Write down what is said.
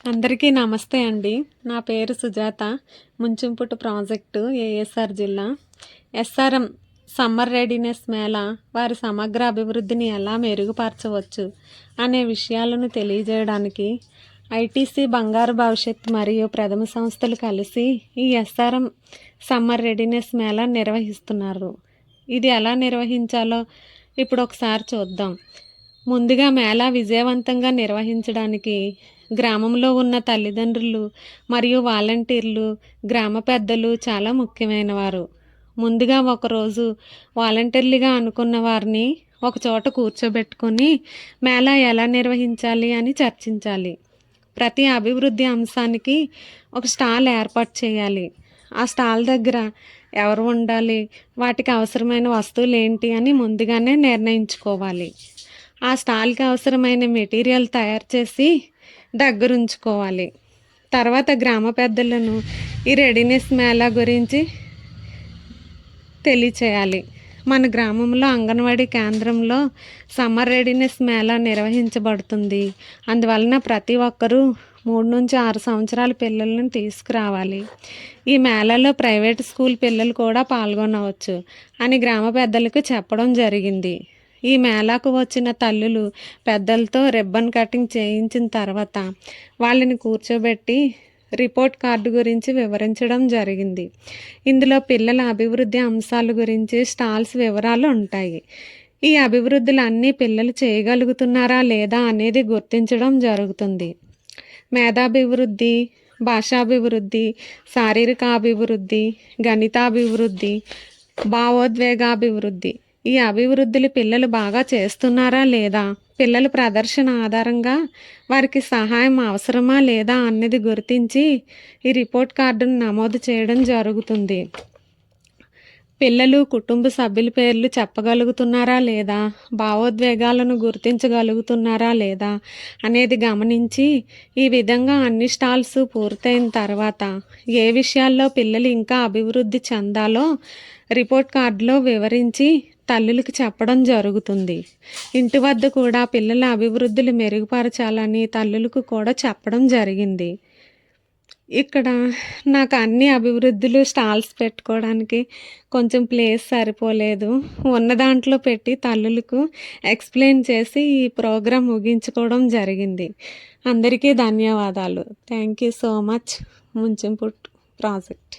అందరికీ నమస్తే అండి. నా పేరు సుజాత. ముంచింపుట్టు ప్రాజెక్టు ఏఎస్ఆర్ జిల్లా. ఎస్ఆర్ఎం సమ్మర్ రెడీనెస్ మేళా వారి సమగ్ర అభివృద్ధిని ఎలా మెరుగుపరచవచ్చు అనే విషయాలను తెలియజేయడానికి ఐటీసీ బంగారు భవిష్యత్ మరియు ప్రథమ సంస్థలు కలిసి ఈ ఎస్ఆర్ఎం సమ్మర్ రెడీనెస్ మేళా నిర్వహిస్తున్నారు. ఇది ఎలా నిర్వహించాలో ఇప్పుడు ఒకసారి చూద్దాం. ముందుగా మేళా విజయవంతంగా నిర్వహించడానికి గ్రామంలో ఉన్న తల్లిదండ్రులు మరియు వాలంటీర్లు, గ్రామ పెద్దలు చాలా ముఖ్యమైన వారు. ముందుగా ఒకరోజు వాలంటీర్లుగా అనుకున్న వారిని ఒకచోట కూర్చోబెట్టుకొని మేళా ఎలా నిర్వహించాలి అని చర్చించాలి. ప్రతి అభివృద్ధి అంశానికి ఒక స్టాల్ ఏర్పాటు చేయాలి. ఆ స్టాల్ దగ్గర ఎవరు ఉండాలి, వాటికి అవసరమైన వస్తువులు ఏంటి అని ముందుగానే నిర్ణయించుకోవాలి. ఆ స్టాల్కి అవసరమైన మెటీరియల్ తయారు చేసి దగ్గరుంచుకోవాలి. తర్వాత గ్రామ పెద్దలను ఈ రెడీనెస్ మేళా గురించి తెలియచేయాలి. మన గ్రామంలో అంగన్వాడీ కేంద్రంలో సమ్మర్ రెడీనెస్ మేళా నిర్వహించబడుతుంది. అందువలన ప్రతి ఒక్కరూ 3 నుంచి 6 సంవత్సరాల పిల్లలను తీసుకురావాలి. ఈ మేళాలో ప్రైవేట్ స్కూల్ పిల్లలు కూడా పాల్గొనవచ్చు అని గ్రామ పెద్దలకు చెప్పడం జరిగింది. ఈ మేళాకు వచ్చిన తల్లులు పెద్దలతో రిబ్బన్ కటింగ్ చేయించిన తర్వాత వాళ్ళని కూర్చోబెట్టి రిపోర్ట్ కార్డు గురించి వివరించడం జరిగింది. ఇందులో పిల్లల అభివృద్ధి అంశాల గురించి స్టాల్స్ వివరాలు ఉంటాయి. ఈ అభివృద్ధులు అన్నీ పిల్లలు చేయగలుగుతున్నారా లేదా అనేది గుర్తించడం జరుగుతుంది. మేధాభివృద్ధి, భాషాభివృద్ధి, శారీరక అభివృద్ధి, గణితాభివృద్ధి, భావోద్వేగాభివృద్ధి, ఈ అభివృద్ధులు పిల్లలు బాగా చేస్తున్నారా లేదా, పిల్లల ప్రదర్శన ఆధారంగా వారికి సహాయం అవసరమా లేదా అన్నది గుర్తించి ఈ రిపోర్ట్ కార్డును నమోదు చేయడం జరుగుతుంది. పిల్లలు కుటుంబ సభ్యుల పేర్లు చెప్పగలుగుతున్నారా లేదా, భావోద్వేగాలను గుర్తించగలుగుతున్నారా లేదా అనేది గమనించి ఈ విధంగా అన్ని స్టాల్స్ పూర్తయిన తర్వాత ఏ విషయాల్లో పిల్లలు ఇంకా అభివృద్ధి చెందాలో రిపోర్ట్ కార్డులో వివరించి తల్లులకు చెప్పడం జరుగుతుంది. ఇంటి వద్ద కూడా పిల్లల అభివృద్ధులు మెరుగుపరచాలని తల్లులకు కూడా చెప్పడం జరిగింది. ఇక్కడ నాకు అన్ని అభివృద్ధులు స్టాల్స్ పెట్టుకోవడానికి కొంచెం ప్లేస్ సరిపోలేదు. ఉన్న దాంట్లో పెట్టి తల్లులకు ఎక్స్ప్లెయిన్ చేసి ఈ ప్రోగ్రాం ముగించుకోవడం జరిగింది. అందరికీ ధన్యవాదాలు. Thank you so much. ముంచింపుట్టు ప్రాజెక్ట్.